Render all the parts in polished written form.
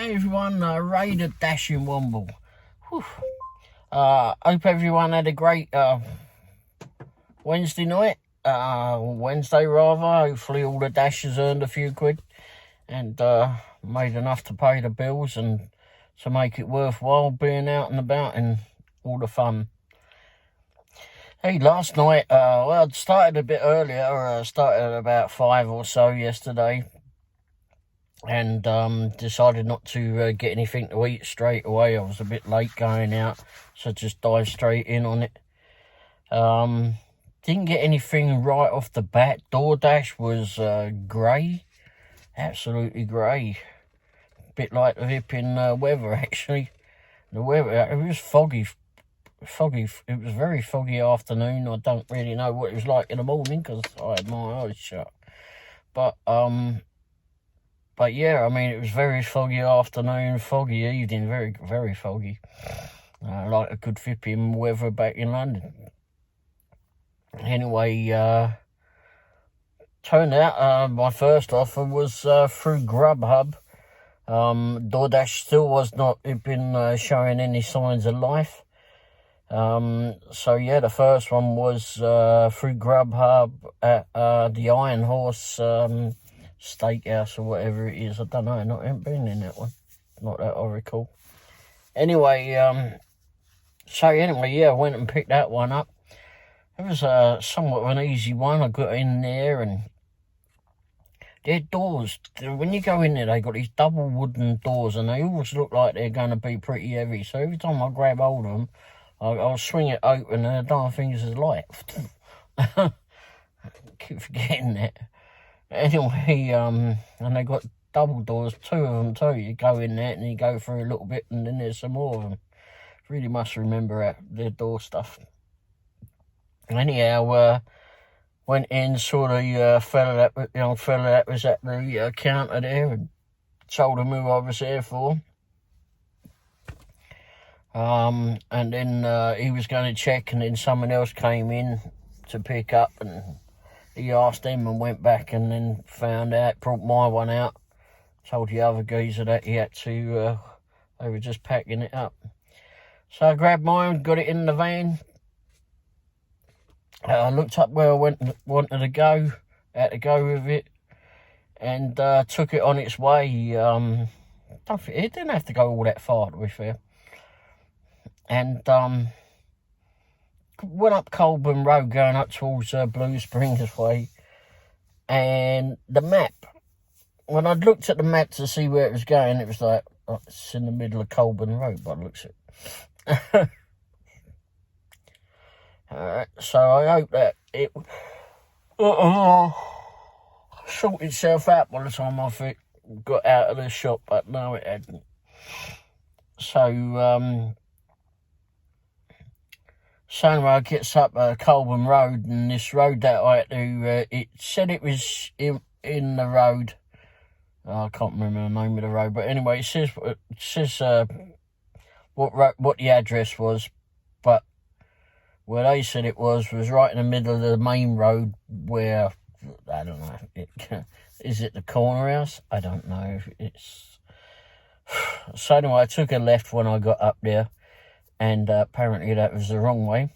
Hey everyone, Ray the Dashing Womble. Hope everyone had a great Wednesday night. Wednesday rather. Hopefully all the Dashers earned a few quid and made enough to pay the bills and to make it worthwhile being out and about and all the fun. Hey, last night, I'd started a bit earlier. Started at about 5 or so yesterday. And decided not to get anything to eat straight away. I was a bit late going out, so just dive straight in on it. Didn't get anything right off the bat. DoorDash was grey, absolutely grey. Bit like the flipping weather, actually. The weather, it was foggy. It was very foggy afternoon. I don't really know what it was like in the morning because I had my eyes shut. But yeah, I mean, it was very foggy afternoon, foggy evening, very, very foggy. Like a good flipping weather back in London. Anyway, turned out my first offer was through Grubhub. DoorDash still was not been showing any signs of life. So yeah, the first one was through Grubhub at the Iron Horse Steakhouse or whatever it is. I don't know. I haven't been in that one. Not that I recall. Anyway, yeah, I went and picked that one up. It was somewhat of an easy one. I got in there and their doors, when you go in there, they got these double wooden doors and they always look like they're going to be pretty heavy. So every time I grab hold of them, I'll swing it open and the darn things is light. Keep forgetting that. Anyway, and they got double doors, 2 of them too. You go in there and you go through a little bit and then there's some more of them. Really must remember their door stuff. Anyhow, went in, saw the fella that was at the counter there and told him who I was there for. And then he was going to check and then someone else came in to pick up and he asked him and went back and then found out, brought my one out, told the other geezer that he had to, they were just packing it up. So I grabbed mine, got it in the van. I looked up where I wanted to go, had to go with it, and took it on its way. It didn't have to go all that far, to be fair. And went up Colburn Road going up towards Blue Springs way, and the map, when I looked at the map to see where it was going, it was like, oh, it's in the middle of Colburn Road by the looks of it. So I hope that it sorted itself out by the time I got out of the shop, but no, it hadn't. So Sunrise gets up Colburn Road, and this road that I had to, it said it was in the road. I can't remember the name of the road, but anyway, it says what the address was, but where they said it was right in the middle of the main road where, I don't know, is it the corner house? I don't know. So anyway, I took a left when I got up there. And apparently that was the wrong way.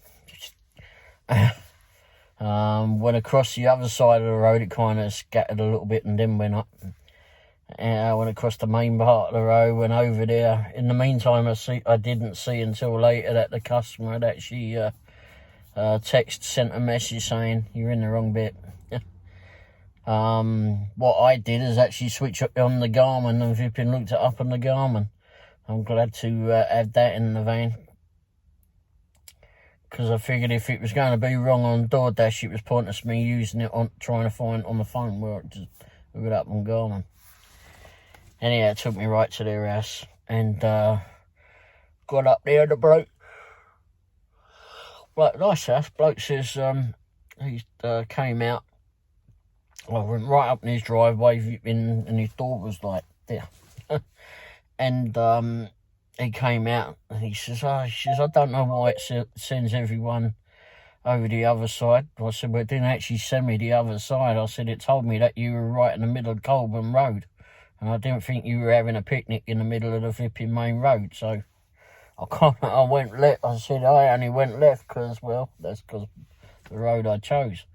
Went across the other side of the road, it kind of scattered a little bit and then went up. And I went across the main part of the road, went over there. In the meantime, I didn't see until later that the customer had actually sent a message saying, you're in the wrong bit. What I did is actually switch up on the Garmin and flipping looked it up on the Garmin. I'm glad to have that in the van. Because I figured if it was going to be wrong on DoorDash, it was pointless me using it on trying to find on the phone where it just look it up on Garmin. Anyhow, it took me right to their house and got up there. The bloke, nice house. Bloke says he came out. I went right up in his driveway, and his door was like there. And he came out and he says, I don't know why it sends everyone over the other side. I said, well, it didn't actually send me the other side. I said, it told me that you were right in the middle of Colburn Road. and I didn't think you were having a picnic in the middle of the flipping main road, so I went left. I said I only went left because, well, that's because the road I chose.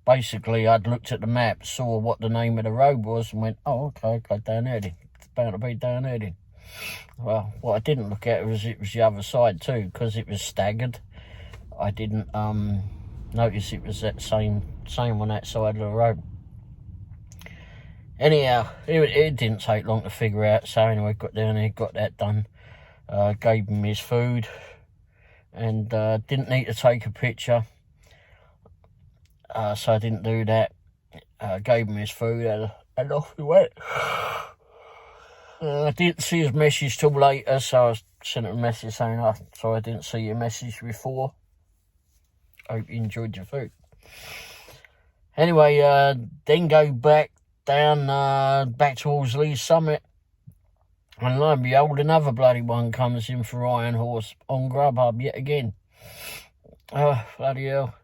Basically, I'd looked at the map, saw what the name of the road was, and went, oh, okay, go down there then. It's bound to be down there then. Well, what I didn't look at was it was the other side too, because it was staggered. I didn't notice it was that same on that side of the road. Anyhow, it didn't take long to figure out. So anyway, got down there, got that done. Gave him his food, and didn't need to take a picture. So I didn't do that. Gave him his food, and off he went. I didn't see his message till later, so I sent him a message saying, oh, sorry I didn't see your message before. Hope you enjoyed your food. Anyway, then go back down, back towards Lee's Summit. And lo and behold, another bloody one comes in for Iron Horse on Grubhub yet again. Oh, bloody hell.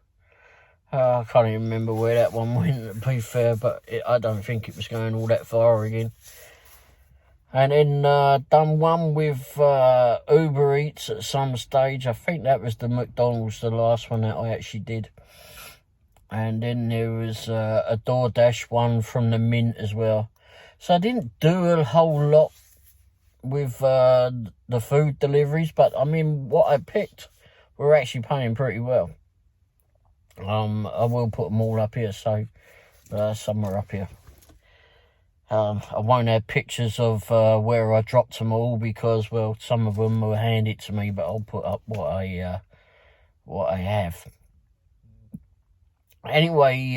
I can't even remember where that one went, to be fair, but I don't think it was going all that far again. And then done one with Uber Eats at some stage. I think that was the McDonald's, the last one that I actually did. And then there was a DoorDash one from the Mint as well. So I didn't do a whole lot with the food deliveries, but I mean, what I picked were actually paying pretty well. I will put them all up here, so somewhere up here. I won't have pictures of where I dropped them all because, well, some of them were handed to me, but I'll put up what I have. Anyway,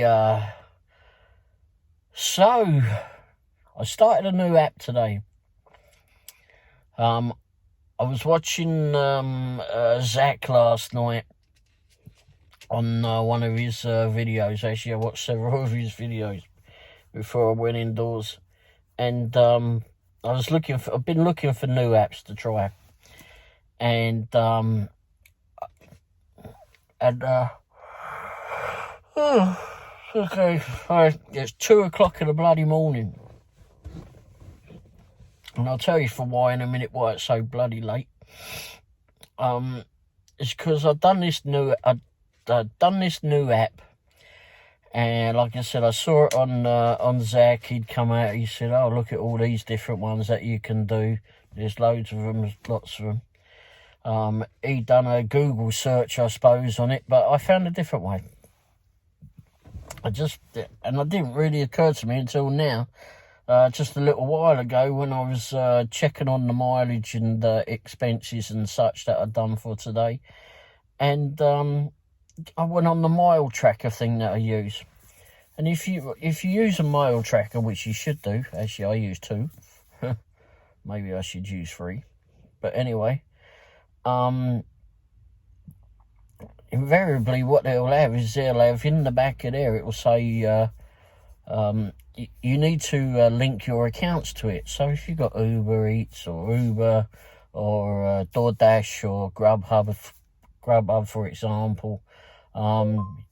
so I started a new app today. I was watching Zach last night on one of his videos. Actually, I watched several of his videos before I went indoors. And I've been looking for new apps to try. And okay, it's 2 o'clock in the bloody morning. And I'll tell you for why in a minute why it's so bloody late. It's because I've done this new app. And like I said, I saw it on Zach. He'd come out, he said, oh, look at all these different ones that you can do. There's loads of them, there's lots of them. He'd done a Google search, I suppose, on it, but I found a different way. And it didn't really occur to me until now, just a little while ago when I was checking on the mileage and expenses and such that I'd done for today. And I went on the mile tracker thing that I use. And if you use a mile tracker, which you should do, actually I use 2. Maybe I should use 3. But anyway, invariably what they'll have is they'll have in the back of there, it will say you need to link your accounts to it. So if you've got Uber Eats or Uber or DoorDash or Grubhub, for example,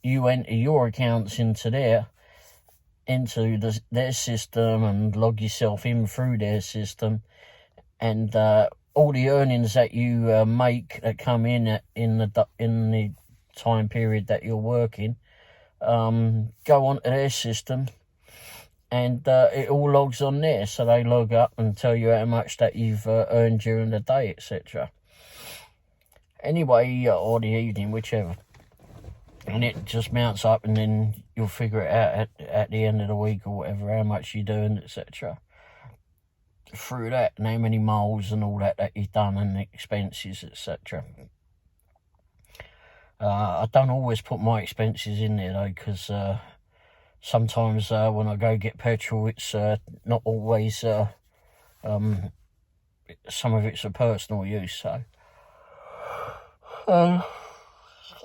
you enter your accounts into their system and log yourself in through their system, and all the earnings that you make that come in the time period that you're working go onto their system, and it all logs on there. So they log up and tell you how much that you've earned during the day, etc. Anyway, or the evening, whichever. And it just mounts up, and then you'll figure it out at the end of the week or whatever, how much you're doing, etc. Through that, and how many miles and all that you've done, and the expenses, etc. I don't always put my expenses in there, though, because sometimes when I go get petrol, it's not always, some of it's for personal use, so...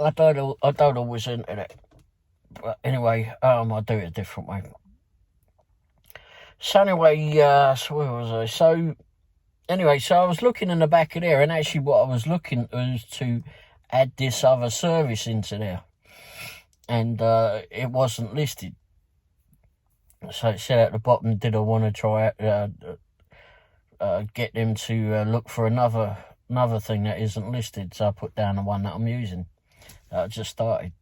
I don't always enter that. But anyway, I do it a different way. So anyway, so where was I? So anyway, so I was looking in the back of there, and actually what I was looking was to add this other service into there. And it wasn't listed. So it said at the bottom, did I want to try it, get them to look for another thing that isn't listed. So I put down the one that I'm using. That I just started.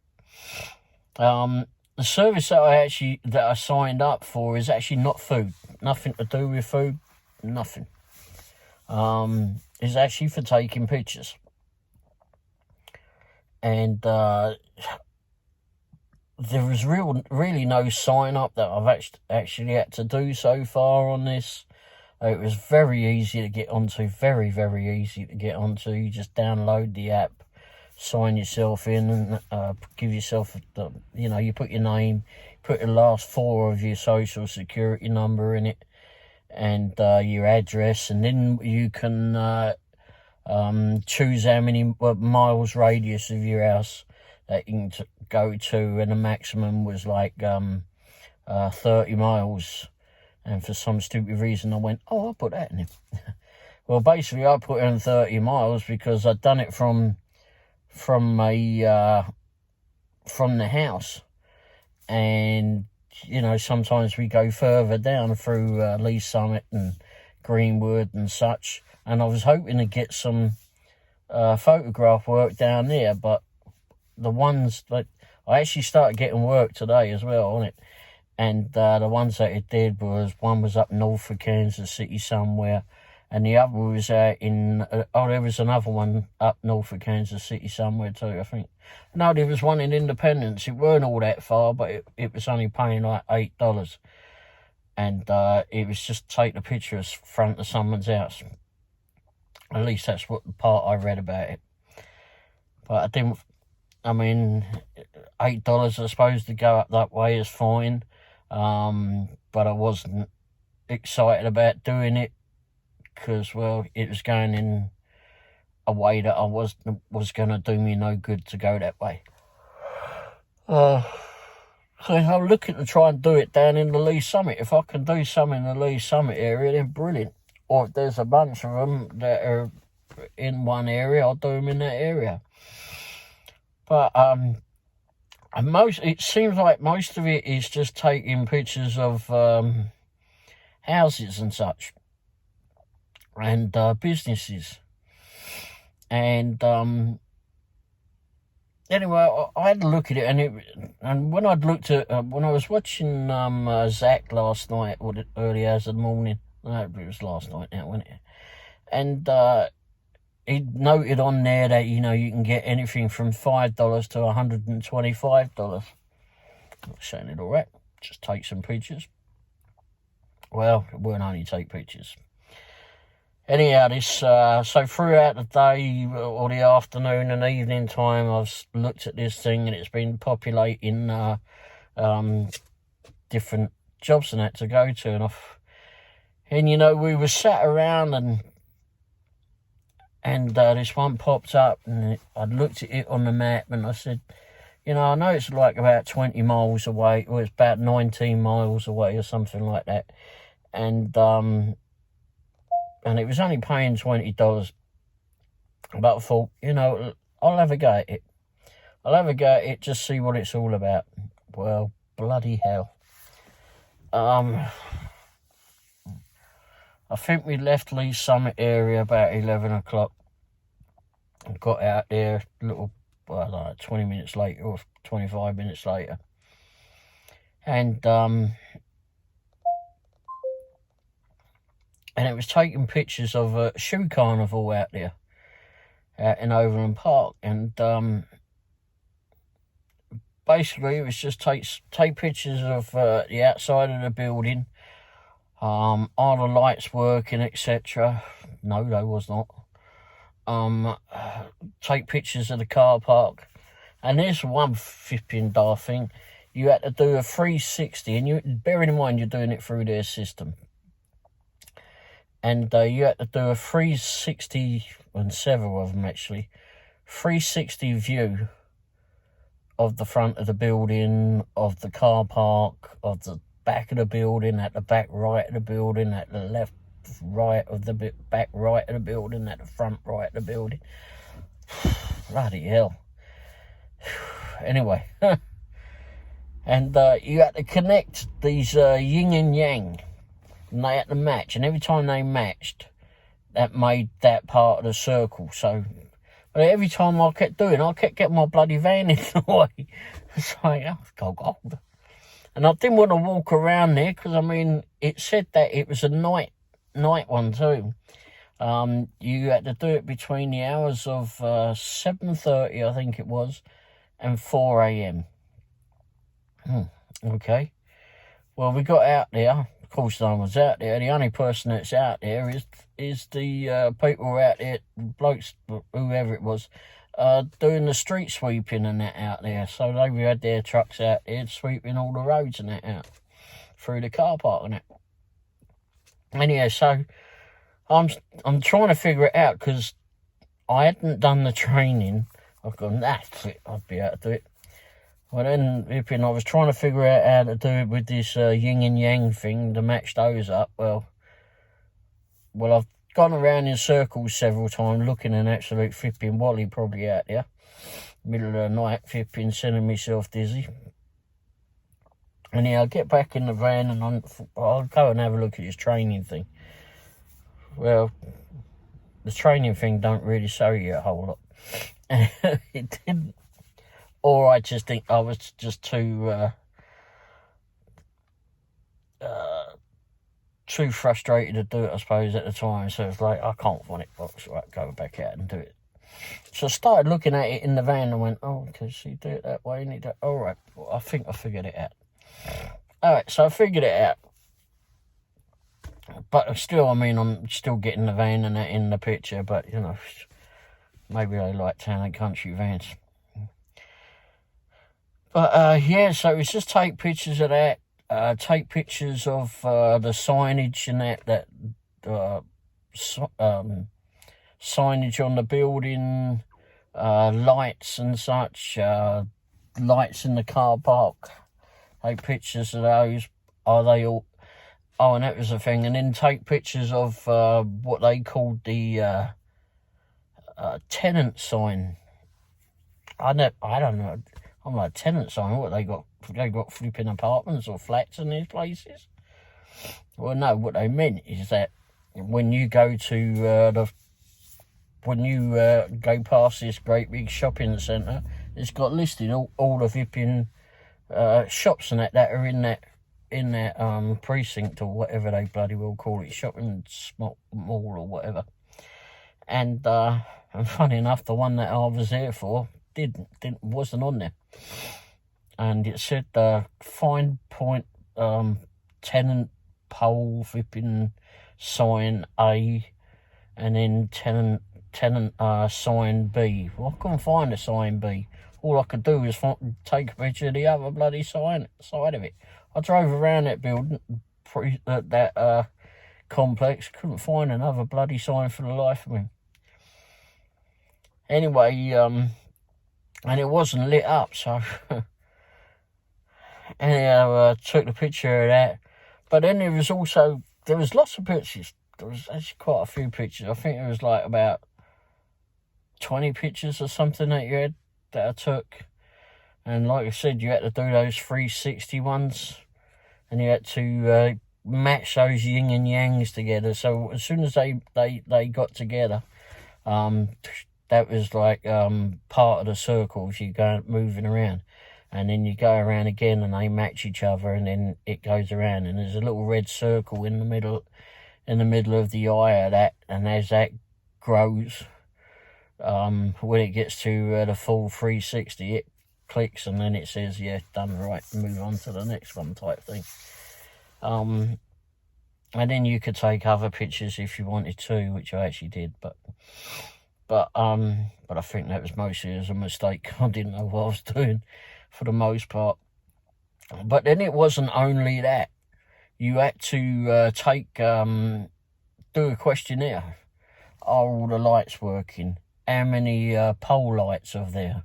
The service that I signed up for is actually not food. Nothing to do with food. Nothing. It's actually for taking pictures. And there was really no sign up that I've actually had to do so far on this. It was very easy to get onto. Very, very easy to get onto. You just download the app, sign yourself in, and give yourself, you put your name, put the last 4 of your social security number in it, and your address, and then you can choose how many miles radius of your house that you can go to, and the maximum was like 30 miles. And for some stupid reason, I went, I'll put that in it. Well, basically, I put in 30 miles because I'd done it from the house. And, sometimes we go further down through Lee Summit and Greenwood and such. And I was hoping to get some photograph work down there. But the ones that I actually started getting work today as well on it. And the ones that it did one was up north of Kansas City somewhere, and the other was out in, there was another one up north of Kansas City somewhere too, I think. No, there was one in Independence. It weren't all that far, but it was only paying like $8. And it was just take the picture of front of someone's house. At least that's what the part I read about it. But $8 I suppose to go up that way is fine. But I wasn't excited about doing it because, well, it was going in a way that I was going to do me no good to go that way. So I'm looking to try and do it down in the Lee Summit. If I can do some in the Lee Summit area, then brilliant. Or if there's a bunch of them that are in one area, I'll do them in that area. But it seems like most of it is just taking pictures of houses and such, and businesses. And anyway, I had a look at it, and when I'd looked at when I was watching Zach last night, or early hours of the morning, no, it was last night now, wasn't it? And he noted on there that, you can get anything from $5 to $125. I'm saying it all right. Just take some pictures. Well, it won't only take pictures. Anyhow, so throughout the day or the afternoon and evening time, I've looked at this thing, and it's been populating different jobs and that to go to. And we were sat around, and this one popped up, and I'd looked at it on the map, and I said, I know it's like about 20 miles away, or it's about 19 miles away or something like that. And it was only paying $20. But I thought, I'll have a go at it. I'll have a go at it, just see what it's all about. Well, bloody hell. I think we left Lee Summit area about 11 o'clock and got out there 20 minutes later or 25 minutes later. And it was taking pictures of a shoe carnival out there in Overland Park. And basically it was just take pictures of the outside of the building. Are the lights working, etc.? No, they was not. Take pictures of the car park. And there's one flipping daft thing. You had to do a 360, and bearing in mind you're doing it through their system. And you had to do a 360, and several of them actually, 360 view of the front of the building, of the car park, of the back of the building, at the back right of the building, at the left right of the back right of the building, at the front right of the building. Bloody hell. Anyway, And you had to connect these yin and yang, and they had to match. And every time they matched, that made that part of the circle. So every time I kept getting my bloody van in the way. It's like, oh, God. And I didn't want to walk around there because, I mean, it said that it was a night one too. You had to do it between the hours of 7:30, I think it was, and 4 a.m. Okay. Well, we got out there. Of course, no one was out there. The only person that's out there is the people out there, blokes, whoever it was, doing the street sweeping and that out there. So they had their trucks out there sweeping all the roads and that out through the car park and that. Anyhow, so I'm trying to figure it out because I hadn't done the training. I've gone, that's it, I'd be able to do it. Well, then, I was trying to figure out how to do it with this yin and yang thing to match those up. Well, I've gone around in circles several times looking an absolute flipping wally probably out there. Middle of the night, flipping, sending myself dizzy. And yeah, I'll get back in the van and I'll go and have a look at this training thing. Well, the training thing don't really show you a whole lot. It didn't. Or I just think I was just too frustrated to do it, I suppose, at the time. So it's like, I can't find it, box, right, go back out and do it. So I started looking at it in the van and went, oh, okay, so you do it that way, you need to, all right, well, I think I figured it out. All right, so I figured it out. But still, I mean, I'm still getting the van and that in the picture, but, you know, maybe I like town and country vans. But, yeah, so it's just take pictures of that, take pictures of the signage and that signage on the building, lights and such, lights in the car park, take pictures of those. Are they all... Oh, and that was the thing. And then take pictures of what they called the tenant sign. I don't know. I'm like, tenant sign, what they got flipping apartments or flats in these places? Well, no, what they meant is that when you go to go past this great big shopping centre, it's got listed all the flipping shops and that are in that precinct or whatever they bloody well call it, shopping mall or whatever. And funny enough, the one that I was there for wasn't on there, and it said Fine Point tenant pole flipping sign A, and then tenant sign B. Well, I couldn't find the sign B. All I could do was take a picture of the other bloody side of it. I drove around that building, that complex, couldn't find another bloody sign for the life of me. Anyway, and it wasn't lit up, so anyhow, took the picture of that. But then there was lots of pictures. There was actually quite a few pictures. I think it was like about 20 pictures or something that I took. And like I said, you had to do those 360 ones, and you had to match those yin and yangs together. So as soon as they got together, that was like part of the circles you go moving around, and then you go around again and they match each other, and then it goes around, and there's a little red circle in the middle of the eye of that, and as that grows, when it gets to the full 360, it clicks, and then it says, yeah, done, right, move on to the next one type thing. And then you could take other pictures if you wanted to, which I actually did, but I think that was mostly as a mistake. I didn't know what I was doing for the most part. But then it wasn't only that. You had to do a questionnaire. Are all the lights working? How many pole lights are there?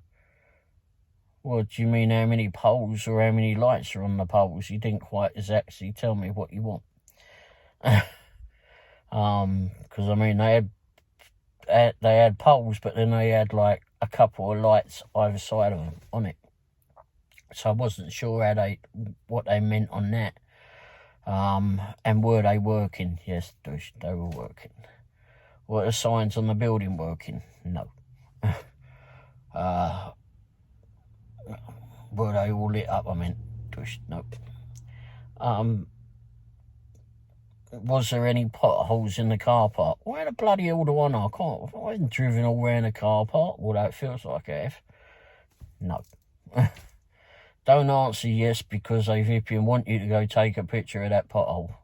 What do you mean, how many poles or how many lights are on the poles? You didn't quite exactly tell me what you want. Because, I mean, they had poles, but then they had like a couple of lights either side of them on it. So I wasn't sure what they meant on that. And were they working? Yes, they were working. Were the signs on the building working? No. Were they all lit up? I meant, no. Was there any potholes in the car park? Where the bloody hell do I know? I haven't driven all around the car park, although it feels like I have. No. Don't answer yes because they flipping want you to go take a picture of that pothole.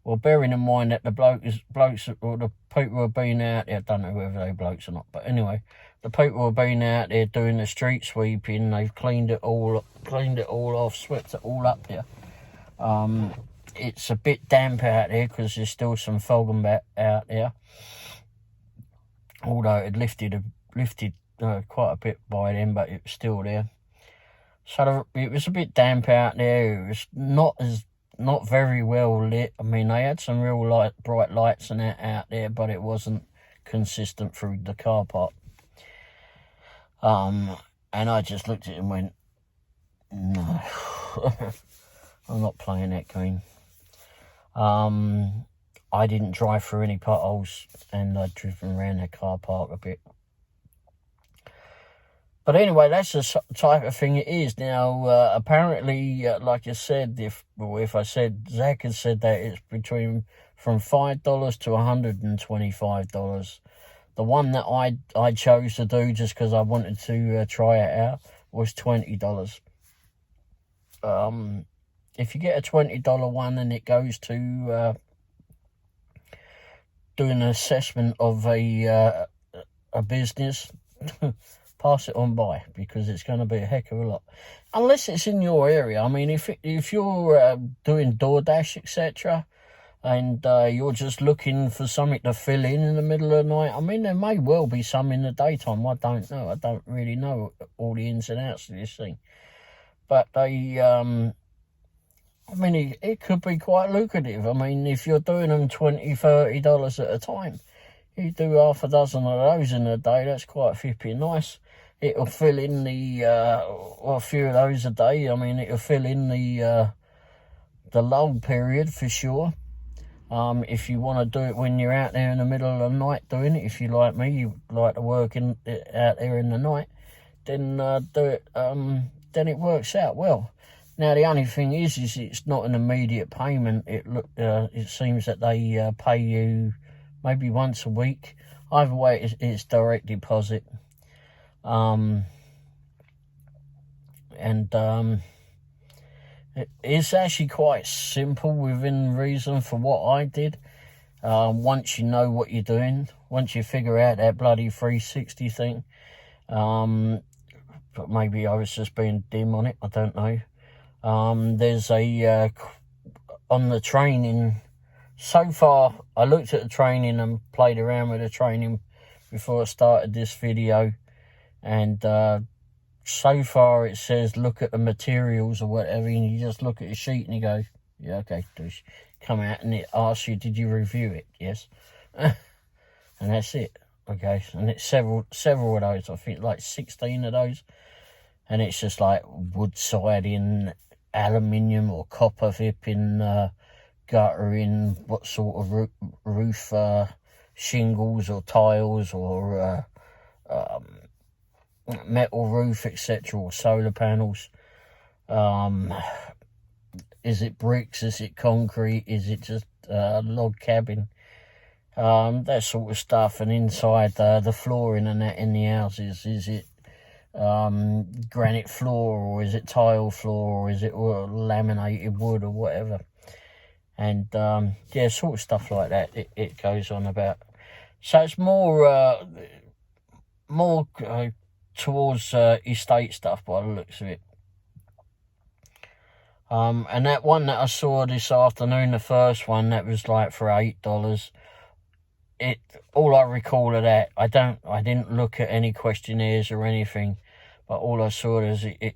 Well, bearing in mind that the blokes or the people who have been out there, I don't know whether they blokes or not, but anyway, the people who have been out there doing the street sweeping, they've cleaned it all off, swept it all up there. It's a bit damp out there because there's still some fog out there, although it lifted quite a bit by then, but it was still there. So it was a bit damp out there. It was not very well lit. I mean, they had some real bright lights and that out there, but it wasn't consistent through the car park. And I just looked at it and went, no, I'm not playing that game. I didn't drive through any potholes, and I'd driven around the car park a bit. But anyway, that's the type of thing it is. Now, apparently, like I said, if I said, Zach had said that it's from $5 to $125. The one that I chose to do just because I wanted to try it out was $20. If you get a $20 one and it goes to do an assessment of a business, pass it on by, because it's going to be a heck of a lot. Unless it's in your area. I mean, if you're doing DoorDash, etc., and you're just looking for something to fill in the middle of the night, I mean, there may well be some in the daytime. I don't know. I don't really know all the ins and outs of this thing. But they, I mean, it could be quite lucrative. I mean, if you're doing them $20, $30 at a time, you do half a dozen of those in a day, that's quite flipping nice. It'll fill in a few of those a day. I mean, it'll fill in the lull period for sure. If you want to do it when you're out there in the middle of the night doing it, if you like me, you like to work out there in the night, then do it. Then it works out well. Now the only thing is it's not an immediate payment. It seems that they pay you maybe once a week. Either way, it's direct deposit. It's actually quite simple within reason for what I did. Once you know what you're doing, once you figure out that bloody 360 thing, but maybe I was just being dim on it, I don't know. There's on the training, so far I looked at the training and played around with the training before I started this video, and so far it says look at the materials or whatever, and you just look at the sheet and you go, yeah, okay, douche. Come out and it asks you, did you review it? Yes. And that's it. Okay, and it's several of those, I think like 16 of those, and it's just like wood siding, aluminium or copper flipping, guttering, what sort of roof, shingles or tiles or metal roof, etc., or solar panels. Is it bricks? Is it concrete? Is it just log cabin? That sort of stuff. And inside the flooring and that in the houses, is it granite floor, or is it tile floor, or is it laminated wood or whatever? And yeah, sort of stuff like that it goes on about. So it's more towards estate stuff by the looks of it. And that one that I saw this afternoon, the first one, that was like for $8. All I recall of that, I didn't look at any questionnaires or anything, but all I saw is I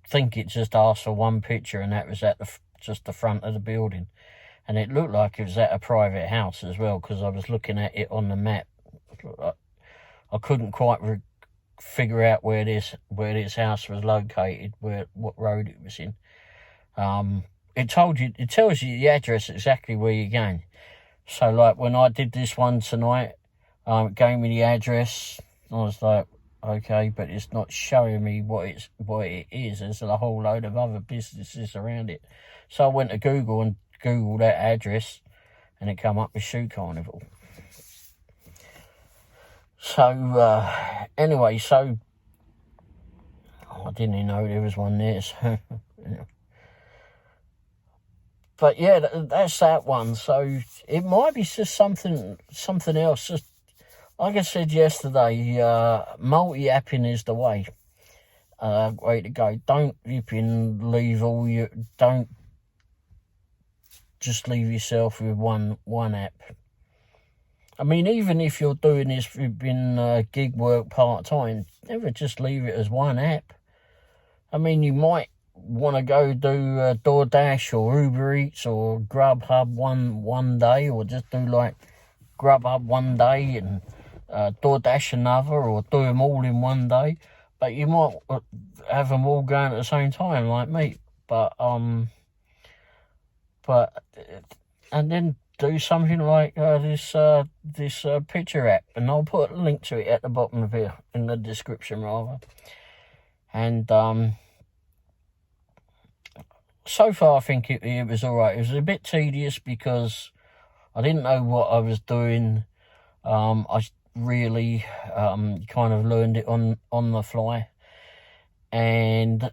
think it just asked for one picture, and that was at just the front of the building, and it looked like it was at a private house as well, because I was looking at it on the map. I couldn't quite figure out where this house was located, what road it was in. It tells you the address exactly where you're going. So like when I did this one tonight, it gave me the address. I was like, okay, but it's not showing me what it is. There's a whole load of other businesses around it. So I went to Google and Googled that address, and it came up with Shoe Carnival. So anyway, so I didn't even know there was one there. So, yeah. But yeah, that's that one. So it might be just something else. Just like I said yesterday, multi-apping is the way. Way to go. Don't don't just leave yourself with one app. I mean, even if you're doing this in gig work part-time, never just leave it as one app. I mean, you might want to go do DoorDash or Uber Eats or Grubhub one day, or just do like Grubhub one day and DoorDash another, or do them all in one day. But you might have them all going at the same time, like me. But and then do something like this picture app, and I'll put a link to it at the bottom of here in the description rather. And so far I think it was all right. It was a bit tedious because I didn't know what I was doing. I really kind of learned it on the fly, and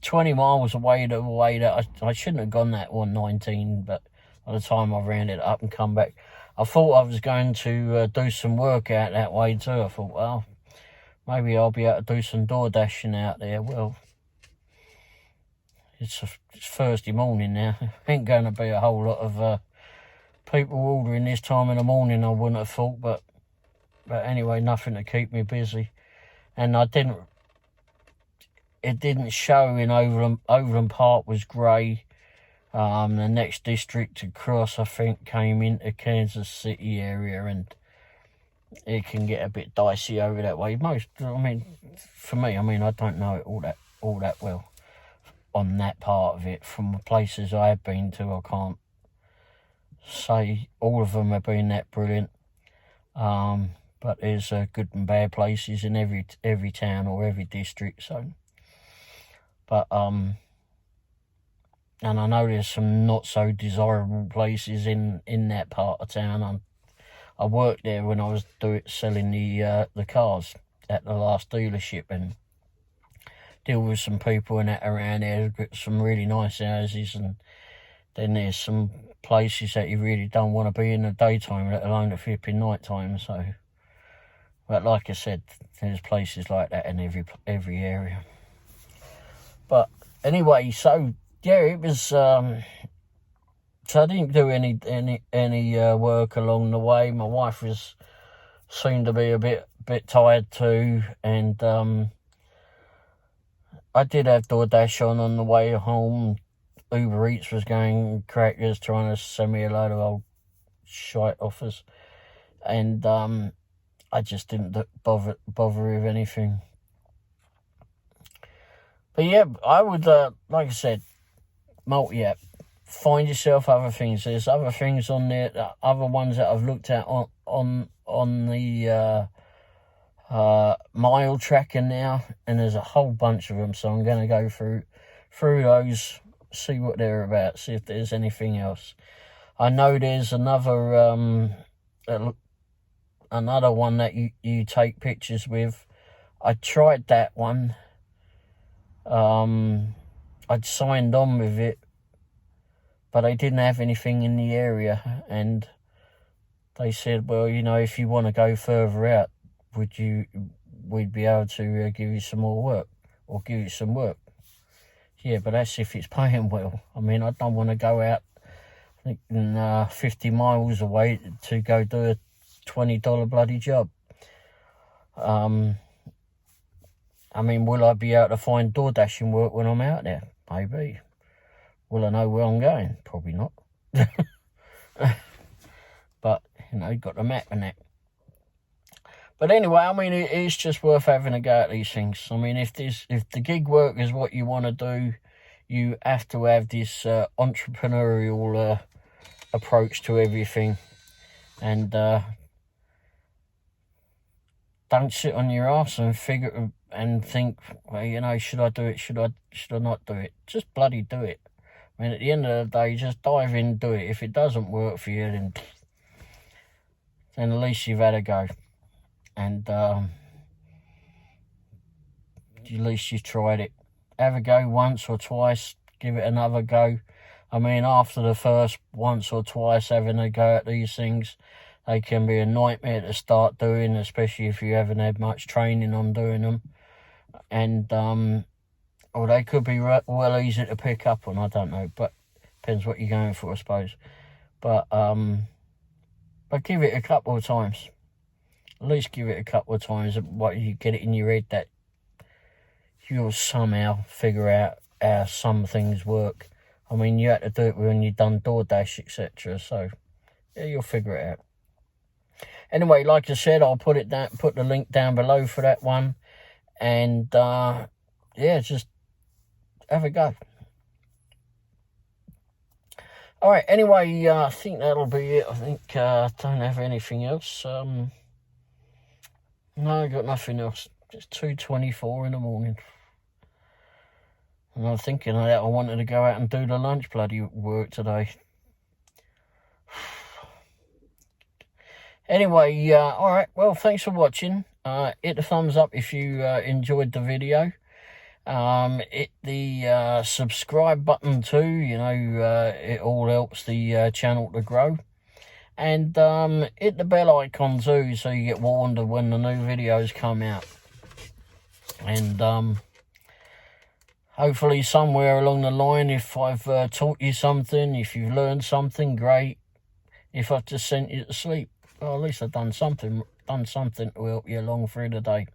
20 miles away the way that I shouldn't have gone that 119, but by the time I rounded it up and come back, I thought I was going to do some work out that way too. I thought, well, maybe I'll be able to do some door dashing out there. Well, it's Thursday morning now. Ain't going to be a whole lot of people ordering this time in the morning, I wouldn't have thought, but anyway, nothing to keep me busy. And it didn't show in Overland Park was grey. The next district to cross, I think, came into Kansas City area, and it can get a bit dicey over that way. For me, I don't know it all that well on that part of it. From the places I have been to, I can't say all of them have been that brilliant. But there's good and bad places in every town or every district. So, but and I know there's some not so desirable places in that part of town. I worked there when I was selling the cars at the last dealership, and deal with some people and that around there. Got some really nice houses, and then there's some places that you really don't want to be in the daytime, let alone the flipping night time. So, but like I said, there's places like that in every area. But anyway, so yeah, it was. So I didn't do any work along the way. My wife seemed to be a bit tired too, and I did have DoorDash on the way home. Uber Eats was going crackers, trying to send me a load of old shite offers, and I just didn't bother with anything. But yeah, I would like I said, multi-app. Find yourself other things. There's other things on there, other ones that I've looked at on the mile tracker now, and there's a whole bunch of them. So I'm going to go through those, see what they're about, see if there's anything else. I know there's another one that you take pictures with. I tried that one. I'd signed on with it, but they didn't have anything in the area, and they said, well, if you want to go further out, we'd be able to give you some more work, or give you some work. Yeah, but that's if it's paying well. I don't want to go out 50 miles away to go do a $20 bloody job. Will I be able to find door dashing work when I'm out there? Maybe. Will I know where I'm going? Probably not. But, you got the map and that. But anyway, I mean, it's just worth having a go at these things. I mean, if the gig work is what you want to do, you have to have this entrepreneurial approach to everything. And don't sit on your ass and figure and think, well, you know, should I do it? Should I not do it? Just bloody do it. I mean, at the end of the day, just dive in and do it. If it doesn't work for you, then at least you've had a go. And at least you've tried it. Have a go once or twice. Give it another go. I mean, after the first once or twice having a go at these things, they can be a nightmare to start doing, especially if you haven't had much training on doing them. And, or they could be well easy to pick up on, I don't know. But depends what you're going for, I suppose. But give it a couple of times. At least give it a couple of times. What you get it in your head that you'll somehow figure out how some things work. I mean, you had to do it when you've done DoorDash, etc. So, yeah, you'll figure it out. Anyway, like I said, I'll put the link down below for that one. And, yeah, just have a go. All right, anyway, I think that'll be it. I think I don't have anything else. No, I got nothing else. It's 2:24 in the morning. And I'm thinking that I wanted to go out and do the lunch bloody work today. Anyway, all right, well, thanks for watching. Hit the thumbs up if you enjoyed the video. Hit the subscribe button too. You know, it all helps the channel to grow. And hit the bell icon too, so you get warned of when the new videos come out. And hopefully somewhere along the line, if I've taught you something, if you've learned something, great. If I've just sent you to sleep, well, at least I've done something to help you along through the day.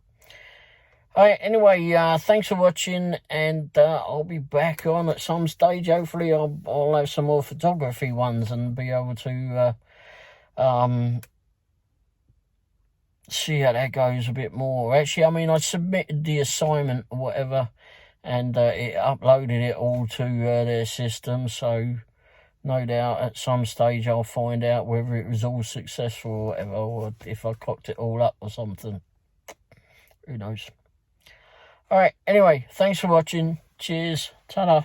Alright, anyway, thanks for watching, and I'll be back on at some stage. Hopefully I'll have some more photography ones and be able to see how that goes a bit more. Actually, I mean, I submitted the assignment or whatever, and it uploaded it all to their system, so no doubt at some stage I'll find out whether it was all successful or whatever, or if I cocked it all up or something. Who knows? Alright, anyway, thanks for watching. Cheers. Ta-da.